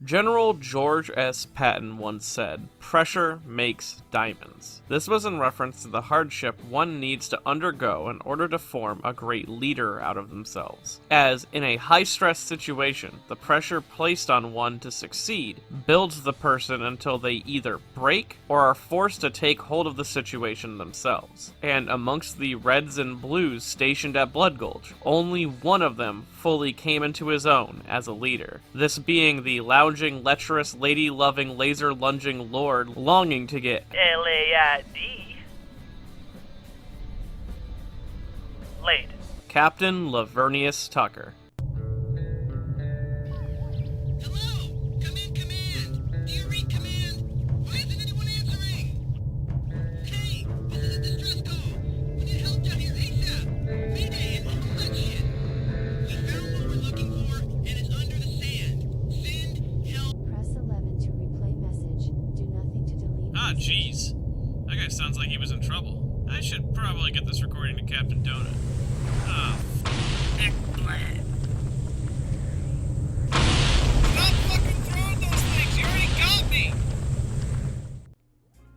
General George S. Patton once said, "Pressure makes diamonds." This was in reference to the hardship one needs to undergo in order to form a great leader out of themselves. As, in a high-stress situation, the pressure placed on one to succeed builds the person until they either break or are forced to take hold of the situation themselves. And amongst the Reds and Blues stationed at Blood Gulch, only one of them fully came into his own as a leader. This being the lounging, lecherous, lady-loving, laser-lunging lord longing to get LAID laid. Captain Lavernius Tucker. Hello? Come in, command! Do you read command? Why isn't anyone answering? Hey, this is a distress call. We need help down here ASAP. Mayday, it's some blood shit. We found what we're looking for, and it's under the sand. Send help. Press 11 to replay message. Do nothing to delete. Ah, jeez. That guy sounds like he was in trouble. I should probably get this recording to Captain Donut. Oh, eggplant. Stop fucking throwing those things! You already got me!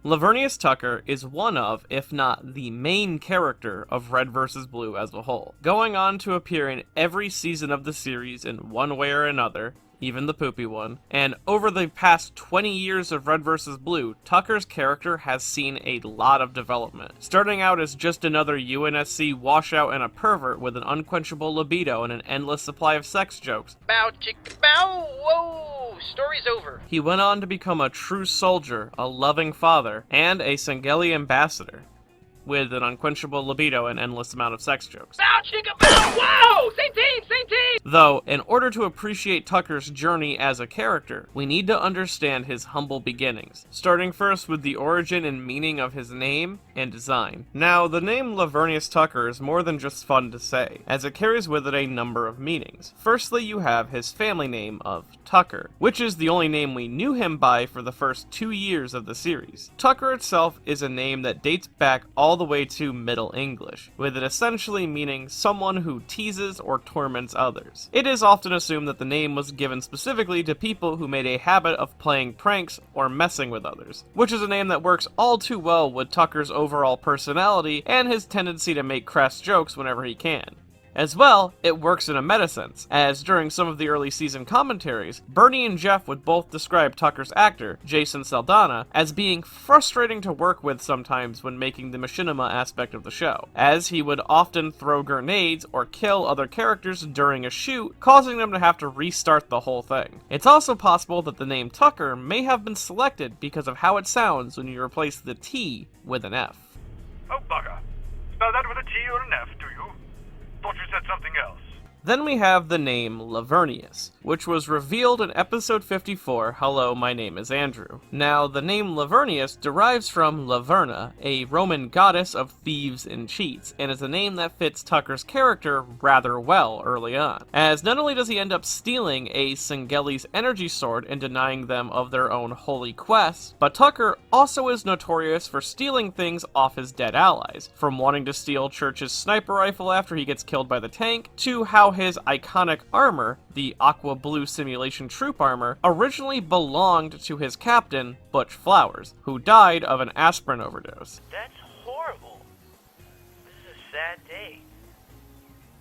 Lavernius Tucker is one of, if not the main character of Red vs. Blue as a whole, going on to appear in every season of the series in one way or another, even the poopy one, and over the past 20 years of Red vs. Blue, Tucker's character has seen a lot of development. Starting out as just another UNSC washout and a pervert with an unquenchable libido and an endless supply of sex jokes. Bow chicka bow, whoa, story's over. He went on to become a true soldier, a loving father, and a Sengeli ambassador, with an unquenchable libido and endless amount of sex jokes. Bow chicka bow, whoa, same team, same team. Though, in order to appreciate Tucker's journey as a character, we need to understand his humble beginnings, starting first with the origin and meaning of his name and design. Now, the name Lavernius Tucker is more than just fun to say, as it carries with it a number of meanings. Firstly, you have his family name of Tucker, which is the only name we knew him by for the first 2 years of the series. Tucker itself is a name that dates back all the way to Middle English, with it essentially meaning someone who teases or torments others. It is often assumed that the name was given specifically to people who made a habit of playing pranks or messing with others, which is a name that works all too well with Tucker's overall personality and his tendency to make crass jokes whenever he can. As well, it works in a meta sense, as during some of the early season commentaries, Bernie and Jeff would both describe Tucker's actor, Jason Saldana, as being frustrating to work with sometimes when making the machinima aspect of the show, as he would often throw grenades or kill other characters during a shoot, causing them to have to restart the whole thing. It's also possible that the name Tucker may have been selected because of how it sounds when you replace the T with an F. Oh, bugger. Spell that with a T or an F, do you? Thought you said something else. Then we have the name Lavernius, which was revealed in episode 54, Hello, My Name is Andrew. Now, the name Lavernius derives from Laverna, a Roman goddess of thieves and cheats, and is a name that fits Tucker's character rather well early on, as not only does he end up stealing a Sengeli's energy sword and denying them of their own holy quest, but Tucker also is notorious for stealing things off his dead allies, from wanting to steal Church's sniper rifle after he gets killed by the tank, to how his iconic armor, the aqua blue simulation troop armor, originally belonged to his captain, Butch Flowers, who died of an aspirin overdose. That's horrible. This is a sad day.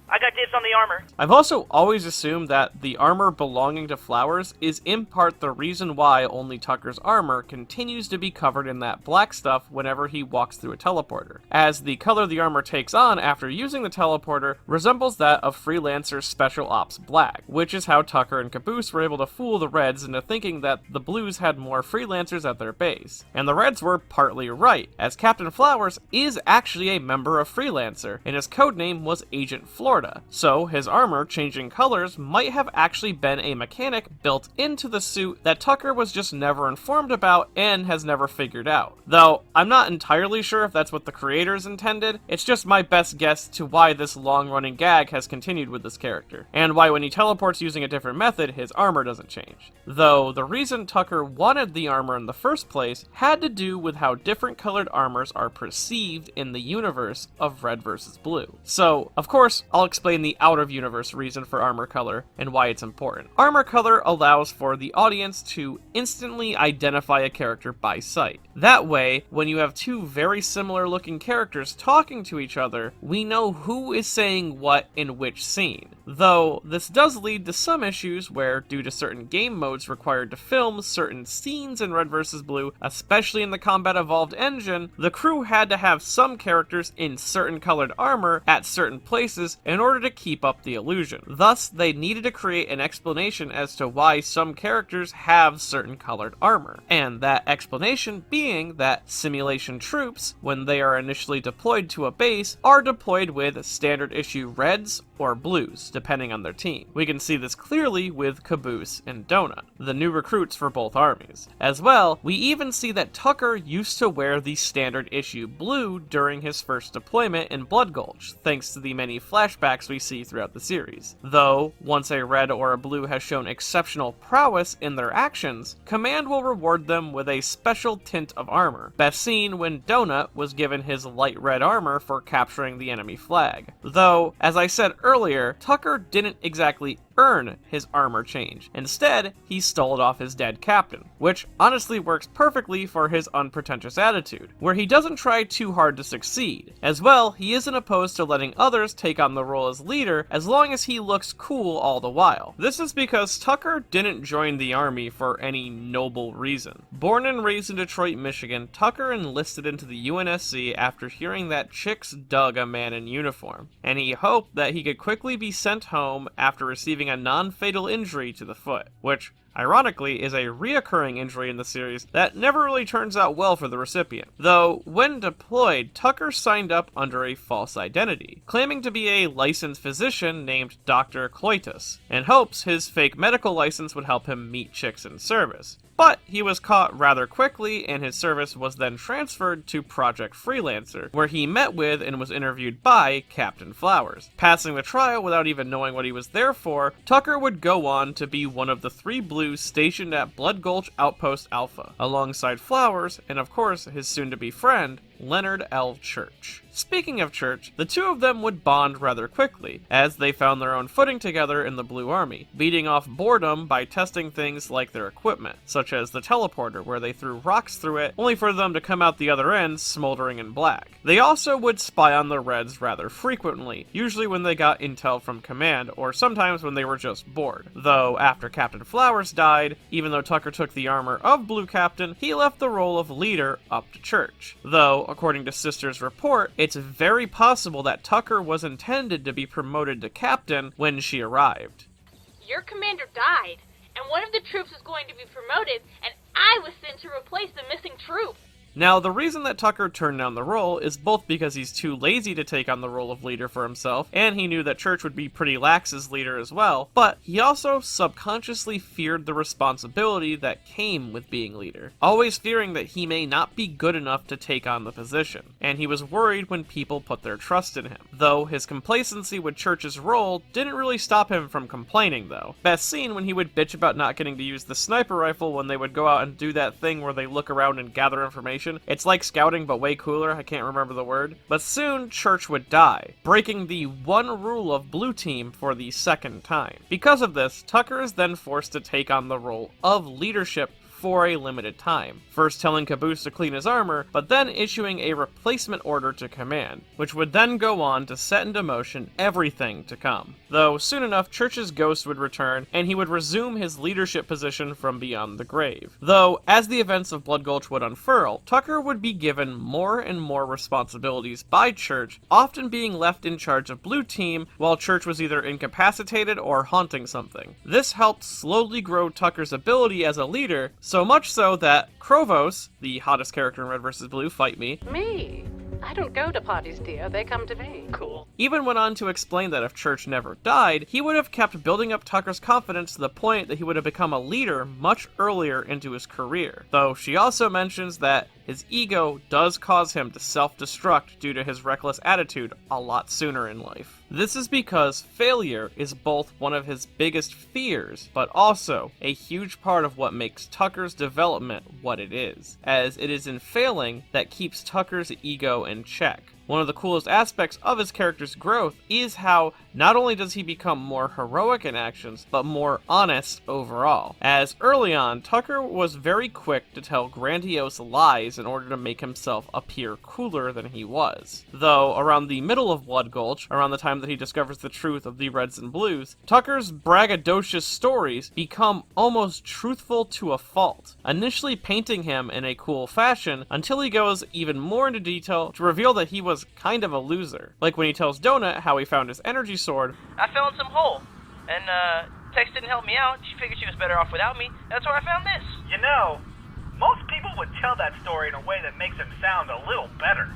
I got dibs on the armor. I've also always assumed that the armor belonging to Flowers is in part the reason why only Tucker's armor continues to be covered in that black stuff whenever he walks through a teleporter, as the color the armor takes on after using the teleporter resembles that of Freelancer's Special Ops Black, which is how Tucker and Caboose were able to fool the Reds into thinking that the Blues had more Freelancers at their base. And the Reds were partly right, as Captain Flowers is actually a member of Freelancer, and his codename was Agent Florida. So his armor changing colors might have actually been a mechanic built into the suit that Tucker was just never informed about and has never figured out. Though I'm not entirely sure if that's what the creators intended, it's just my best guess to why this long-running gag has continued with this character, and why when he teleports using a different method, his armor doesn't change. Though the reason Tucker wanted the armor in the first place had to do with how different colored armors are perceived in the universe of Red vs. Blue. So, of course, I'll I'll explain the out-of-universe reason for armor color and why it's important. Armor color allows for the audience to instantly identify a character by sight. That way, when you have two very similar looking characters talking to each other, we know who is saying what in which scene. Though, this does lead to some issues where, due to certain game modes required to film certain scenes in Red vs. Blue, especially in the Combat Evolved engine, the crew had to have some characters in certain colored armor at certain places in order to keep up the illusion. Thus, they needed to create an explanation as to why some characters have certain colored armor. And that explanation being that simulation troops, when they are initially deployed to a base, are deployed with standard issue reds or blues, depending on their team. We can see this clearly with Caboose and Donut, the new recruits for both armies. As well, we even see that Tucker used to wear the standard issue blue during his first deployment in Blood Gulch, thanks to the many flashbacks we see throughout the series. Though, once a red or a blue has shown exceptional prowess in their actions, Command will reward them with a special tint of armor, best seen when Donut was given his light red armor for capturing the enemy flag. Though, as I said earlier, Tucker didn't exactly earn his armor change. Instead, he stole it off his dead captain, which honestly works perfectly for his unpretentious attitude, where he doesn't try too hard to succeed. As well, he isn't opposed to letting others take on the role as leader as long as he looks cool all the while. This is because Tucker didn't join the army for any noble reason. Born and raised in Detroit, Michigan, Tucker enlisted into the UNSC after hearing that chicks dug a man in uniform, and he hoped that he could quickly be sent home after receiving a non-fatal injury to the foot, which ironically is a reoccurring injury in the series that never really turns out well for the recipient. Though, when deployed, Tucker signed up under a false identity, claiming to be a licensed physician named Dr. Cloitus, in hopes his fake medical license would help him meet chicks in service. But he was caught rather quickly, and his service was then transferred to Project Freelancer, where he met with and was interviewed by Captain Flowers. Passing the trial without even knowing what he was there for, Tucker would go on to be one of the 3 Blues stationed at Blood Gulch Outpost Alpha, alongside Flowers, and of course his soon-to-be friend, Leonard L. Church. Speaking of Church, the two of them would bond rather quickly, as they found their own footing together in the Blue Army, beating off boredom by testing things like their equipment, such as the teleporter, where they threw rocks through it, only for them to come out the other end smoldering in black. They also would spy on the Reds rather frequently, usually when they got intel from Command, or sometimes when they were just bored. Though, after Captain Flowers died, even though Tucker took the armor of Blue Captain, he left the role of leader up to Church. Though, according to Sister's report, it's very possible that Tucker was intended to be promoted to captain when she arrived. Your commander died, and one of the troops was going to be promoted, and I was sent to replace the missing troop. Now, the reason that Tucker turned down the role is both because he's too lazy to take on the role of leader for himself, and he knew that Church would be pretty lax as leader as well, but he also subconsciously feared the responsibility that came with being leader, always fearing that he may not be good enough to take on the position, and he was worried when people put their trust in him. Though his complacency with Church's role didn't really stop him from complaining, though. Best seen when he would bitch about not getting to use the sniper rifle when they would go out and do that thing where they look around and gather information. It's like scouting, but way cooler. I can't remember the word. But soon, Church would die, breaking the one rule of Blue Team for the second time. Because of this, Tucker is then forced to take on the role of leadership for a limited time, first telling Caboose to clean his armor, but then issuing a replacement order to Command, which would then go on to set into motion everything to come. Though soon enough, Church's ghost would return, and he would resume his leadership position from beyond the grave. Though, as the events of Blood Gulch would unfurl, Tucker would be given more and more responsibilities by Church, often being left in charge of Blue Team while Church was either incapacitated or haunting something. This helped slowly grow Tucker's ability as a leader, so much so that Krovos, the hottest character in Red vs. Blue, fight me, Me? I don't go to parties, dear. They come to me. Cool. even went on to explain that if Church never died, he would have kept building up Tucker's confidence to the point that he would have become a leader much earlier into his career. Though she also mentions that his ego does cause him to self-destruct due to his reckless attitude a lot sooner in life. This is because failure is both one of his biggest fears, but also a huge part of what makes Tucker's development what it is, as it is in failing that keeps Tucker's ego in check. One of the coolest aspects of his character's growth is how not only does he become more heroic in actions, but more honest overall, as early on, Tucker was very quick to tell grandiose lies in order to make himself appear cooler than he was. Though, around the middle of Blood Gulch, around the time that he discovers the truth of the Reds and Blues, Tucker's braggadocious stories become almost truthful to a fault, initially painting him in a cool fashion until he goes even more into detail to reveal that he was kind of a loser. Like when he tells Donut how he found his energy sword. I fell in some hole, and Tex didn't help me out. She figured she was better off without me. That's where I found this. You know, most people would tell that story in a way that makes him sound a little better.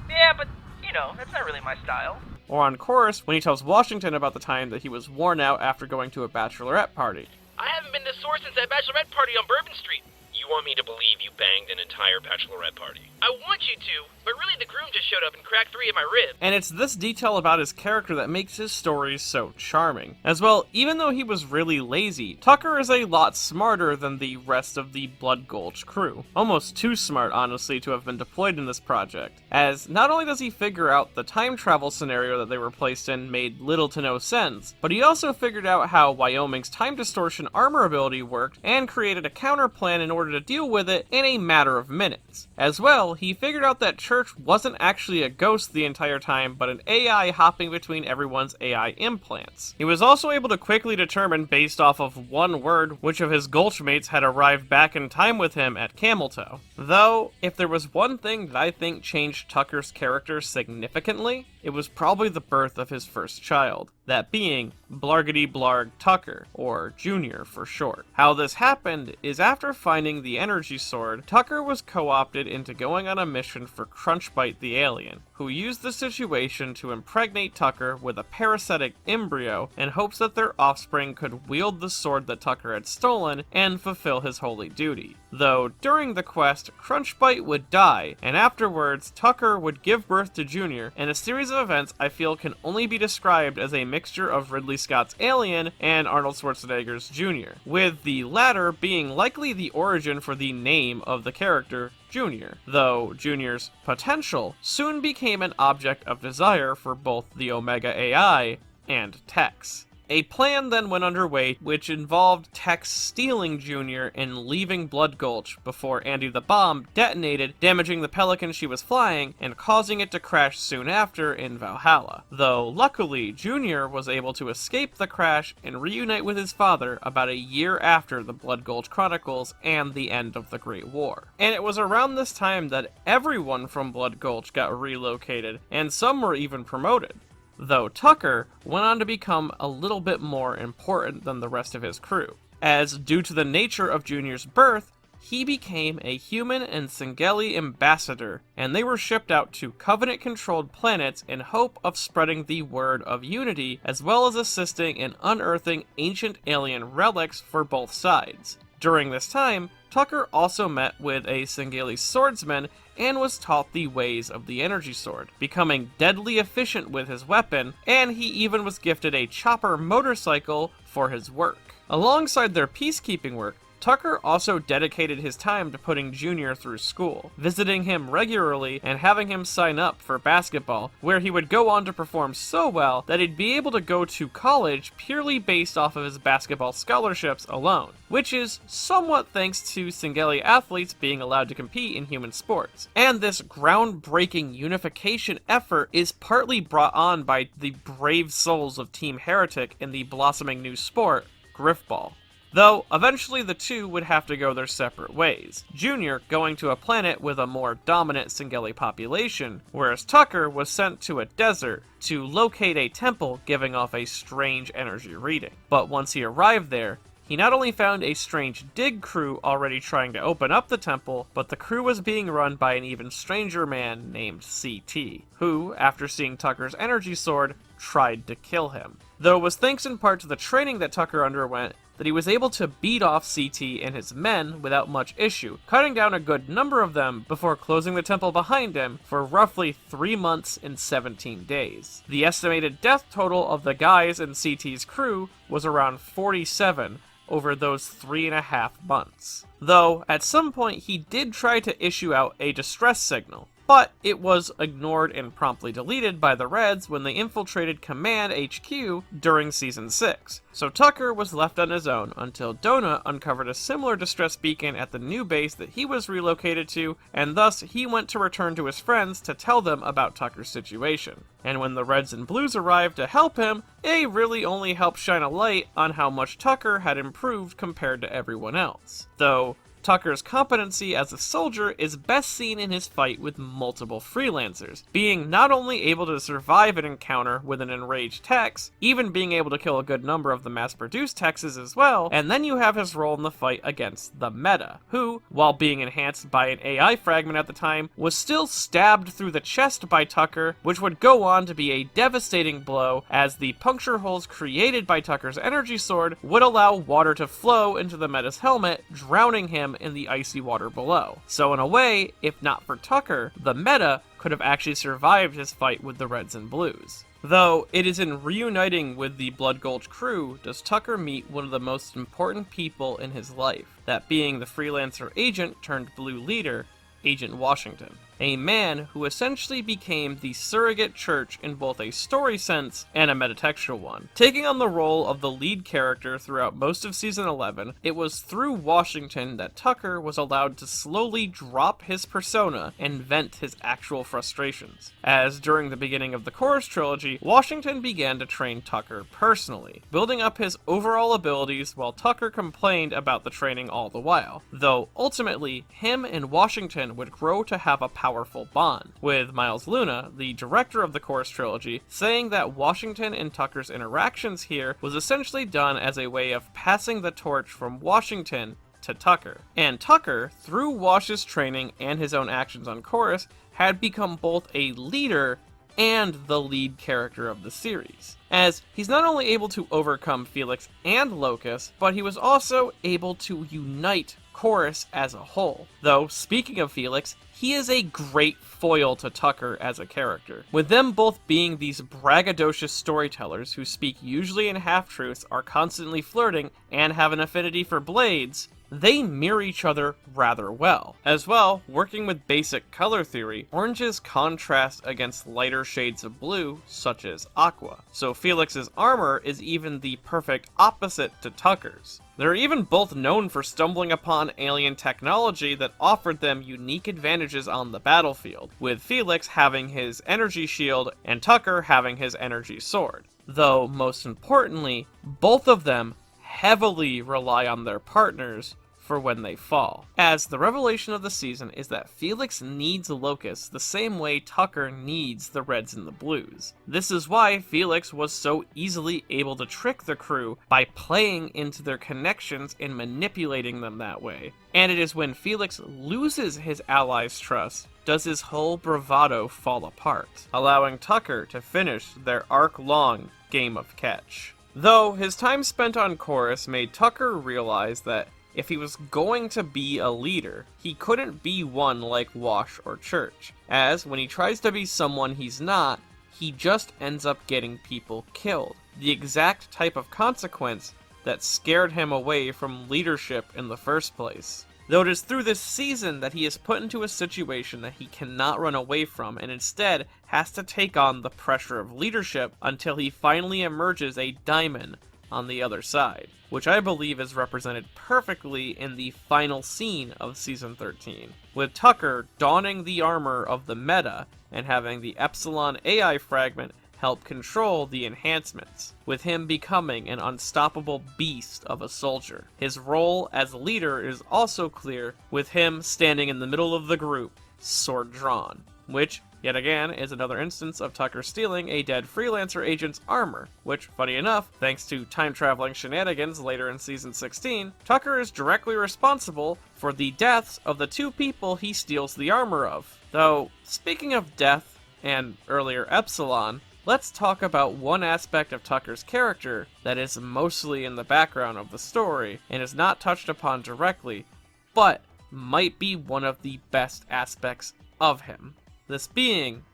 Yeah, but, you know, that's not really my style. Or on Chorus, when he tells Washington about the time that he was worn out after going to a bachelorette party. I haven't been this sore since that bachelorette party on Bourbon Street. You want me to believe you banged an entire bachelorette party? I want you to, but really the groom just showed up and cracked 3 of my ribs. And it's this detail about his character that makes his stories so charming. As well, even though he was really lazy, Tucker is a lot smarter than the rest of the Blood Gulch crew. Almost too smart, honestly, to have been deployed in this project. As not only does he figure out the time travel scenario that they were placed in made little to no sense, but he also figured out how Wyoming's time distortion armor ability worked and created a counter plan in order to deal with it in a matter of minutes. As well, he figured out that Church wasn't actually a ghost the entire time, but an AI hopping between everyone's AI implants. He was also able to quickly determine, based off of one word, which of his Gulch mates had arrived back in time with him at Cameltoe. Though, if there was one thing that I think changed Tucker's character significantly, it was probably the birth of his first child, that being Blargety Blarg Tucker, or Junior for short. How this happened is after finding the energy sword, Tucker was co-opted into going on a mission for Crunchbite the alien, who used the situation to impregnate Tucker with a parasitic embryo in hopes that their offspring could wield the sword that Tucker had stolen and fulfill his holy duty. Though, during the quest, Crunchbite would die, and afterwards, Tucker would give birth to Junior in a series of events I feel can only be described as a mixture of Ridley Scott's Alien and Arnold Schwarzenegger's Junior, with the latter being likely the origin for the name of the character, Junior, though Junior's potential soon became an object of desire for both the Omega AI and Tex. A plan then went underway which involved Tex stealing Junior and leaving Blood Gulch before Andy the Bomb detonated, damaging the Pelican she was flying and causing it to crash soon after in Valhalla. Though luckily, Junior was able to escape the crash and reunite with his father about a year after the Blood Gulch Chronicles and the end of the Great War. And it was around this time that everyone from Blood Gulch got relocated, and some were even promoted. Though Tucker went on to become a little bit more important than the rest of his crew, as due to the nature of Junior's birth, he became a human and Sengeli ambassador, and they were shipped out to Covenant-controlled planets in hope of spreading the word of unity, as well as assisting in unearthing ancient alien relics for both sides. During this time, Tucker also met with a Sengeli swordsman and was taught the ways of the energy sword, becoming deadly efficient with his weapon, and he even was gifted a chopper motorcycle for his work. Alongside their peacekeeping work, Tucker also dedicated his time to putting Junior through school, visiting him regularly and having him sign up for basketball, where he would go on to perform so well that he'd be able to go to college purely based off of his basketball scholarships alone, which is somewhat thanks to Sengeli athletes being allowed to compete in human sports. And this groundbreaking unification effort is partly brought on by the brave souls of Team Heretic in the blossoming new sport, Griffball. Though, eventually the two would have to go their separate ways, Junior going to a planet with a more dominant Sengeli population, whereas Tucker was sent to a desert to locate a temple giving off a strange energy reading. But once he arrived there, he not only found a strange dig crew already trying to open up the temple, but the crew was being run by an even stranger man named CT, who, after seeing Tucker's energy sword, tried to kill him. Though it was thanks in part to the training that Tucker underwent that he was able to beat off CT and his men without much issue, cutting down a good number of them before closing the temple behind him for roughly 3 months and 17 days. The estimated death total of the guys in CT's crew was around 47 over those 3.5 months. Though, at some point he did try to issue out a distress signal, but it was ignored and promptly deleted by the Reds when they infiltrated Command HQ during Season 6. So Tucker was left on his own until Dona uncovered a similar distress beacon at the new base that he was relocated to, and thus he went to return to his friends to tell them about Tucker's situation. And when the Reds and Blues arrived to help him, they really only helped shine a light on how much Tucker had improved compared to everyone else. Though Tucker's competency as a soldier is best seen in his fight with multiple freelancers, being not only able to survive an encounter with an enraged Tex, even being able to kill a good number of the mass-produced Texes as well, and then you have his role in the fight against the Meta, who, while being enhanced by an AI fragment at the time, was still stabbed through the chest by Tucker, which would go on to be a devastating blow, as the puncture holes created by Tucker's energy sword would allow water to flow into the Meta's helmet, drowning him in the icy water below. So in a way, if not for Tucker, the Meta could have actually survived his fight with the Reds and Blues. Though it is in reuniting with the Blood Gulch crew does Tucker meet one of the most important people in his life, that being the freelancer agent turned blue leader, Agent Washington. A man who essentially became the surrogate church in both a story sense and a metatextual one. Taking on the role of the lead character throughout most of Season 11, it was through Washington that Tucker was allowed to slowly drop his persona and vent his actual frustrations. As during the beginning of the Chorus trilogy, Washington began to train Tucker personally, building up his overall abilities while Tucker complained about the training all the while. Though ultimately, him and Washington would grow to have a powerful bond, with Miles Luna, the director of the Chorus trilogy, saying that Washington and Tucker's interactions here was essentially done as a way of passing the torch from Washington to Tucker. And Tucker, through Wash's training and his own actions on Chorus, had become both a leader and the lead character of the series, as he's not only able to overcome Felix and Locus, but he was also able to unite Chorus as a whole. Though, speaking of Felix, he is a great foil to Tucker as a character. With them both being these braggadocious storytellers who speak usually in half-truths, are constantly flirting, and have an affinity for blades, they mirror each other rather well. As well, working with basic color theory, oranges contrast against lighter shades of blue, such as aqua, so Felix's armor is even the perfect opposite to Tucker's. They're even both known for stumbling upon alien technology that offered them unique advantages on the battlefield, with Felix having his energy shield and Tucker having his energy sword. Though, most importantly, both of them heavily rely on their partners for when they fall, as the revelation of the season is that Felix needs Locus the same way Tucker needs the Reds and the Blues. This is why Felix was so easily able to trick the crew by playing into their connections and manipulating them that way. And it is when Felix loses his allies' trust does his whole bravado fall apart, allowing Tucker to finish their arc-long game of catch. Though his time spent on Chorus made Tucker realize that if he was going to be a leader, he couldn't be one like Wash or Church, as when he tries to be someone he's not, he just ends up getting people killed, the exact type of consequence that scared him away from leadership in the first place. Though it is through this season that he is put into a situation that he cannot run away from and instead has to take on the pressure of leadership until he finally emerges a diamond on the other side, which I believe is represented perfectly in the final scene of Season 13, with Tucker donning the armor of the Meta and having the Epsilon AI fragment help control the enhancements, with him becoming an unstoppable beast of a soldier. His role as leader is also clear, with him standing in the middle of the group, sword drawn, which, yet again, is another instance of Tucker stealing a dead freelancer agent's armor, which, funny enough, thanks to time-traveling shenanigans later in Season 16, Tucker is directly responsible for the deaths of the two people he steals the armor of. Though, speaking of death, and earlier Epsilon, let's talk about one aspect of Tucker's character that is mostly in the background of the story and is not touched upon directly, but might be one of the best aspects of him. This being,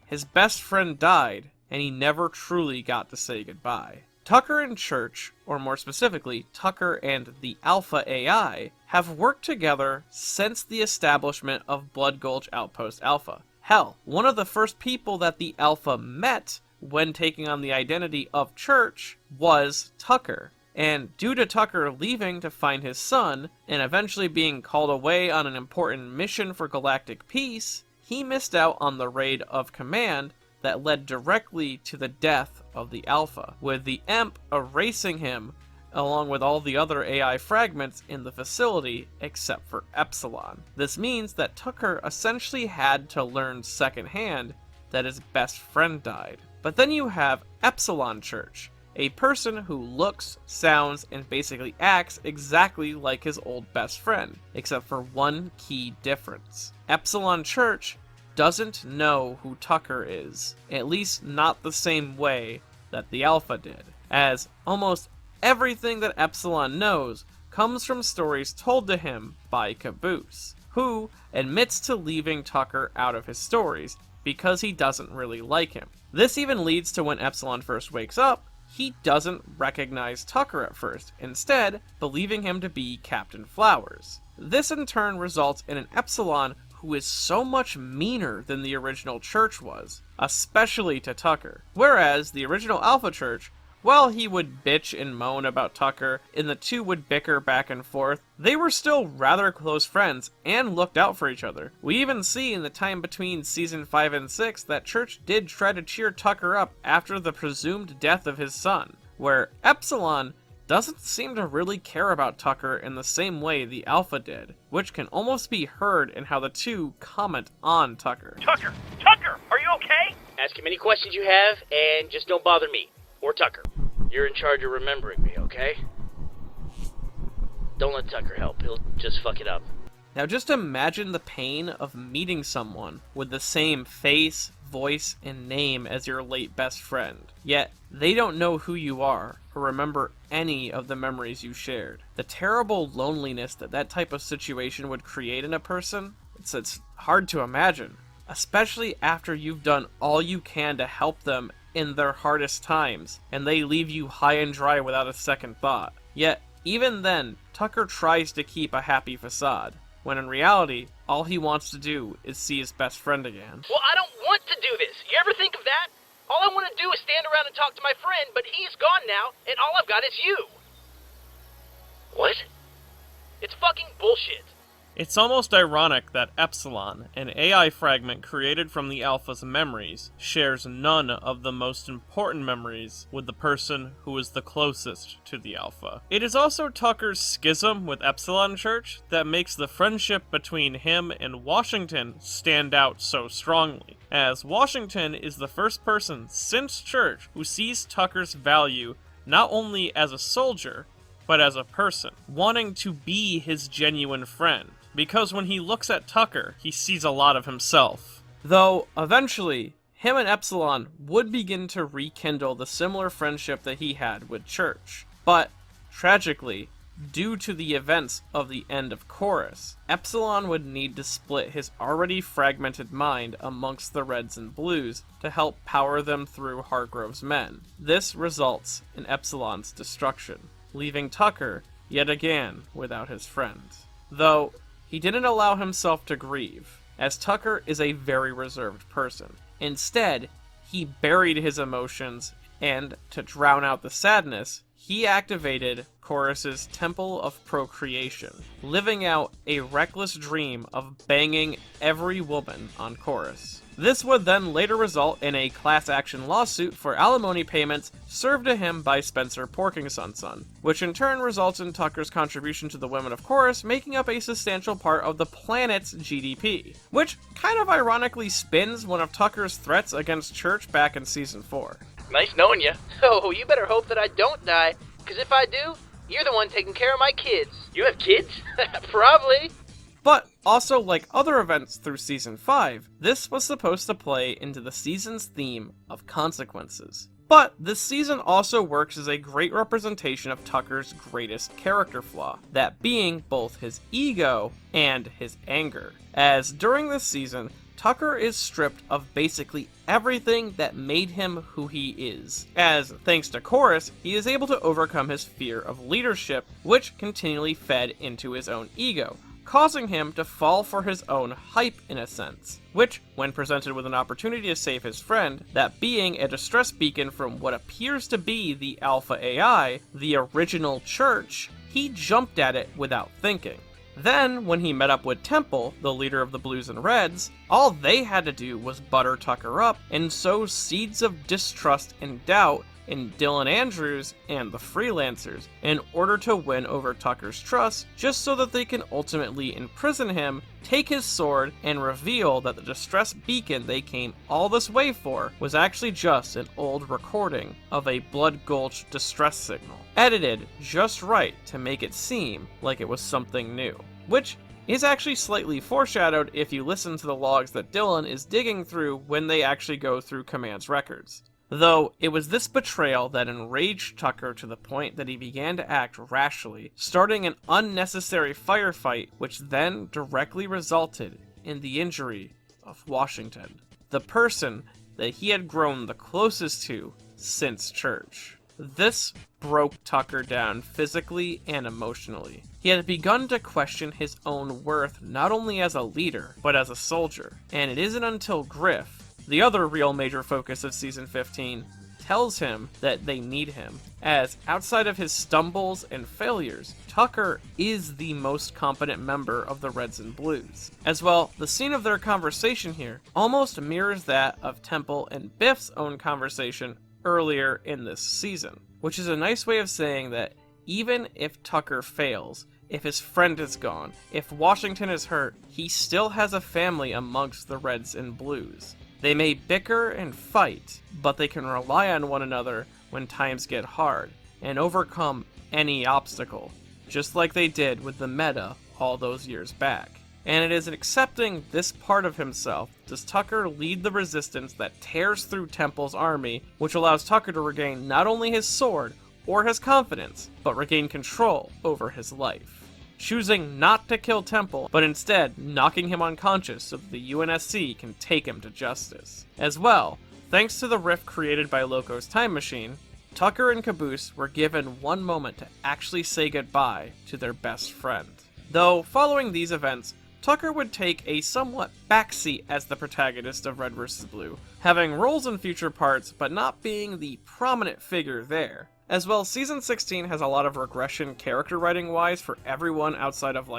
his best friend died, and he never truly got to say goodbye. Tucker and Church, or more specifically, Tucker and the Alpha AI, have worked together since the establishment of Blood Gulch Outpost Alpha. Hell, one of the first people that the Alpha met when taking on the identity of Church was Tucker. And due to Tucker leaving to find his son, and eventually being called away on an important mission for galactic peace, he missed out on the raid of command that led directly to the death of the Alpha, with the Emp erasing him along with all the other AI fragments in the facility except for Epsilon. This means that Tucker essentially had to learn secondhand that his best friend died. But then you have Epsilon Church, a person who looks, sounds, and basically acts exactly like his old best friend, except for one key difference. Epsilon Church doesn't know who Tucker is, at least not the same way that the Alpha did, as almost everything that Epsilon knows comes from stories told to him by Caboose, who admits to leaving Tucker out of his stories because he doesn't really like him. This even leads to when Epsilon first wakes up, he doesn't recognize Tucker at first, instead believing him to be Captain Flowers. This in turn results in an Epsilon who is so much meaner than the original Church was, especially to Tucker. Whereas the original Alpha Church, while he would bitch and moan about Tucker, and the two would bicker back and forth, they were still rather close friends and looked out for each other. We even see in the time between season 5 and 6 that Church did try to cheer Tucker up after the presumed death of his son, where Epsilon doesn't seem to really care about Tucker in the same way the Alpha did, which can almost be heard in how the two comment on Tucker. Tucker! Tucker! Are you okay? Ask him any questions you have, and just don't bother me. Or Tucker. You're in charge of remembering me, okay? Don't let Tucker help. He'll just fuck it up. Now just imagine the pain of meeting someone with the same face, voice, and name as your late best friend. Yet, they don't know who you are, or remember any of the memories you shared. The terrible loneliness that type of situation would create in a person, it's hard to imagine. Especially after you've done all you can to help them in their hardest times, and they leave you high and dry without a second thought. Yet, even then, Tucker tries to keep a happy facade, when in reality, all he wants to do is see his best friend again. Well, I don't want to do this. You ever think of that? All I want to do is stand around and talk to my friend, but he's gone now, and all I've got is you. What? It's fucking bullshit. It's almost ironic that Epsilon, an AI fragment created from the Alpha's memories, shares none of the most important memories with the person who is the closest to the Alpha. It is also Tucker's schism with Epsilon Church that makes the friendship between him and Washington stand out so strongly, as Washington is the first person since Church who sees Tucker's value not only as a soldier, but as a person, wanting to be his genuine friend. Because when he looks at Tucker, he sees a lot of himself. Though, eventually, him and Epsilon would begin to rekindle the similar friendship that he had with Church. But, tragically, due to the events of the end of Chorus, Epsilon would need to split his already fragmented mind amongst the Reds and Blues to help power them through Hargrove's men. This results in Epsilon's destruction, leaving Tucker, yet again, without his friends. Though, he didn't allow himself to grieve, as Tucker is a very reserved person. Instead, he buried his emotions, and, to drown out the sadness, he activated Chorus's Temple of Procreation, living out a reckless dream of banging every woman on Chorus. This would then later result in a class action lawsuit for alimony payments served to him by Spencer Porkinson's son, which in turn results in Tucker's contribution to the women of Chorus making up a substantial part of the planet's GDP, which kind of ironically spins one of Tucker's threats against Church back in Season 4. Nice knowing you. Oh, you better hope that I don't die, because if I do, you're the one taking care of my kids. You have kids? Probably. But also, like other events through Season 5, this was supposed to play into the season's theme of consequences. But this season also works as a great representation of Tucker's greatest character flaw, that being both his ego and his anger. As during this season, Tucker is stripped of basically everything that made him who he is, as, thanks to Chorus, he is able to overcome his fear of leadership, which continually fed into his own ego, causing him to fall for his own hype in a sense, which, when presented with an opportunity to save his friend, that being a distress beacon from what appears to be the Alpha AI, the original church, he jumped at it without thinking. Then, when he met up with Temple, the leader of the Blues and Reds, all they had to do was butter Tucker up and sow seeds of distrust and doubt in Dylan Andrews and the Freelancers in order to win over Tucker's trust, just so that they can ultimately imprison him, take his sword, and reveal that the distress beacon they came all this way for was actually just an old recording of a Blood Gulch distress signal, edited just right to make it seem like it was something new, which is actually slightly foreshadowed if you listen to the logs that Dylan is digging through when they actually go through Command's records. Though, it was this betrayal that enraged Tucker to the point that he began to act rashly, starting an unnecessary firefight which then directly resulted in the injury of Washington, the person that he had grown the closest to since church. This broke Tucker down physically and emotionally. He had begun to question his own worth not only as a leader, but as a soldier, and it isn't until Griff, the other real major focus of Season 15, tells him that they need him, as outside of his stumbles and failures, Tucker is the most competent member of the Reds and Blues. As well, the scene of their conversation here almost mirrors that of Temple and Biff's own conversation earlier in this season, which is a nice way of saying that even if Tucker fails, if his friend is gone, if Washington is hurt, he still has a family amongst the Reds and Blues. They may bicker and fight, but they can rely on one another when times get hard, and overcome any obstacle, just like they did with the meta all those years back. And it is in accepting this part of himself does Tucker lead the resistance that tears through Temple's army, which allows Tucker to regain not only his sword or his confidence, but regain control over his life. Choosing not to kill Temple, but instead knocking him unconscious so that the UNSC can take him to justice. As well, thanks to the rift created by Loco's time machine, Tucker and Caboose were given one moment to actually say goodbye to their best friend. Though, following these events, Tucker would take a somewhat backseat as the protagonist of Red vs. Blue, having roles in future parts but not being the prominent figure there. As well, Season 16 has a lot of regression character writing-wise for everyone outside of,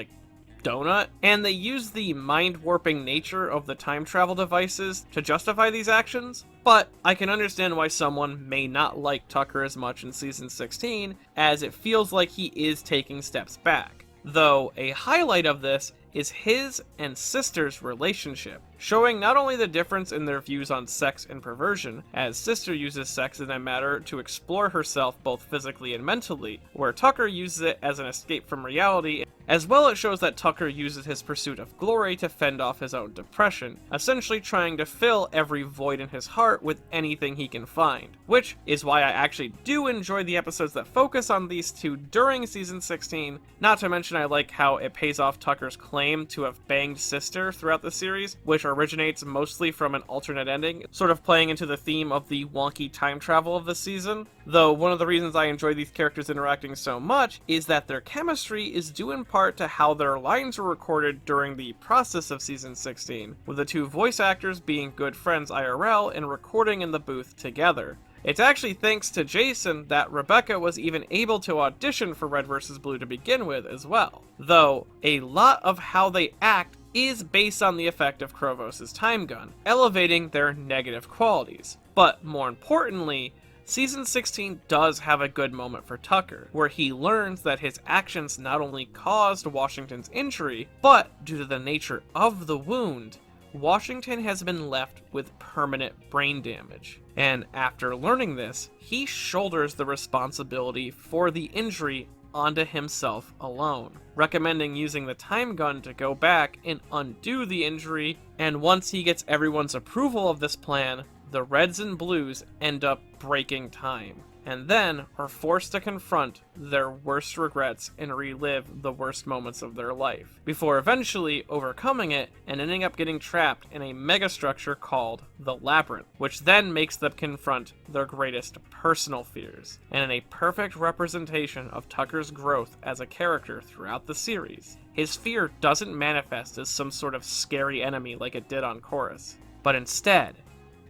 Donut, and they use the mind-warping nature of the time travel devices to justify these actions, but I can understand why someone may not like Tucker as much in Season 16, as it feels like he is taking steps back. Though, a highlight of this is his and Sister's relationship, showing not only the difference in their views on sex and perversion, as Sister uses sex in a matter to explore herself both physically and mentally, where Tucker uses it as an escape from reality. As well, it shows that Tucker uses his pursuit of glory to fend off his own depression, essentially trying to fill every void in his heart with anything he can find. Which is why I actually do enjoy the episodes that focus on these two during Season 16, not to mention I like how it pays off Tucker's claim to have banged Sister throughout the series, which originates mostly from an alternate ending, sort of playing into the theme of the wonky time travel of the season. Though one of the reasons I enjoy these characters interacting so much is that their chemistry is due in part to how their lines were recorded during the process of Season 16, with the two voice actors being good friends IRL and recording in the booth together. It's actually thanks to Jason that Rebecca was even able to audition for Red vs. Blue to begin with as well, though a lot of how they act is based on the effect of Krovos' time gun, elevating their negative qualities. But more importantly, Season 16 does have a good moment for Tucker, where he learns that his actions not only caused Washington's injury, but due to the nature of the wound, Washington has been left with permanent brain damage. And after learning this, he shoulders the responsibility for the injury onto himself alone, recommending using the time gun to go back and undo the injury, and once he gets everyone's approval of this plan, the Reds and Blues end up breaking time, and then are forced to confront their worst regrets and relive the worst moments of their life, before eventually overcoming it and ending up getting trapped in a megastructure called the Labyrinth, which then makes them confront their greatest personal fears, and in a perfect representation of Tucker's growth as a character throughout the series. His fear doesn't manifest as some sort of scary enemy like it did on Chorus, but instead,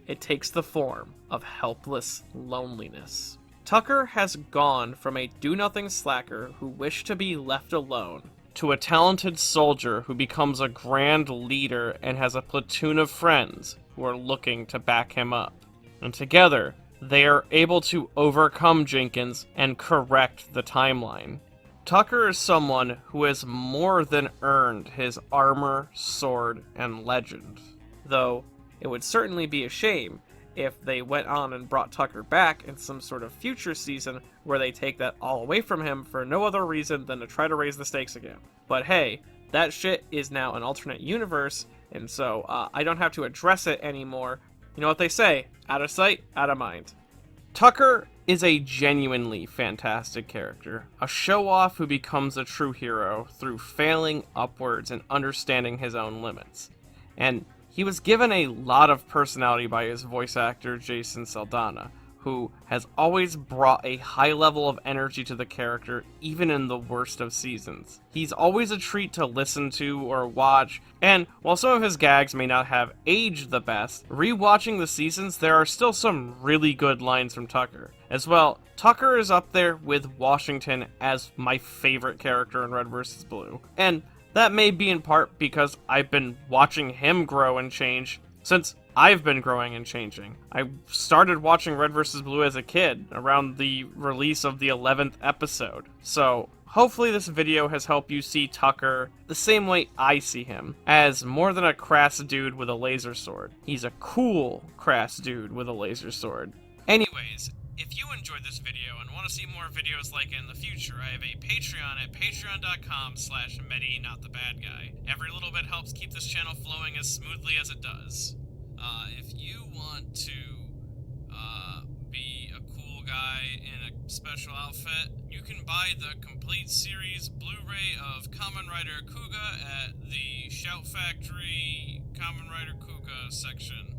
it takes the form of helpless loneliness. Tucker has gone from a do-nothing slacker who wished to be left alone to a talented soldier who becomes a grand leader and has a platoon of friends who are looking to back him up. And together, they are able to overcome Jenkins and correct the timeline. Tucker is someone who has more than earned his armor, sword, and legend, though it would certainly be a shame if they went on and brought Tucker back in some sort of future season where they take that all away from him for no other reason than to try to raise the stakes again. But hey, that shit is now an alternate universe, and so I don't have to address it anymore. You know what they say, out of sight, out of mind. Tucker is a genuinely fantastic character, a show-off who becomes a true hero through failing upwards and understanding his own limits. And he was given a lot of personality by his voice actor, Jason Saldana, who has always brought a high level of energy to the character, even in the worst of seasons. He's always a treat to listen to or watch, and while some of his gags may not have aged the best, rewatching the seasons, there are still some really good lines from Tucker. As well, Tucker is up there with Washington as my favorite character in Red vs. Blue, and that may be in part because I've been watching him grow and change since I've been growing and changing. I started watching Red vs. Blue as a kid, around the release of the 11th episode. So, hopefully this video has helped you see Tucker the same way I see him, as more than a crass dude with a laser sword. He's a cool, crass dude with a laser sword. Anyways, if you enjoyed this video and want to see more videos like it in the future, I have a Patreon at patreon.com/MediNotTheBadGuy. Every little bit helps keep this channel flowing as smoothly as it does. If you want to be a cool guy in a special outfit, you can buy the complete series Blu-ray of Kamen Rider Kuga at the Shout Factory Kamen Rider Kuga section.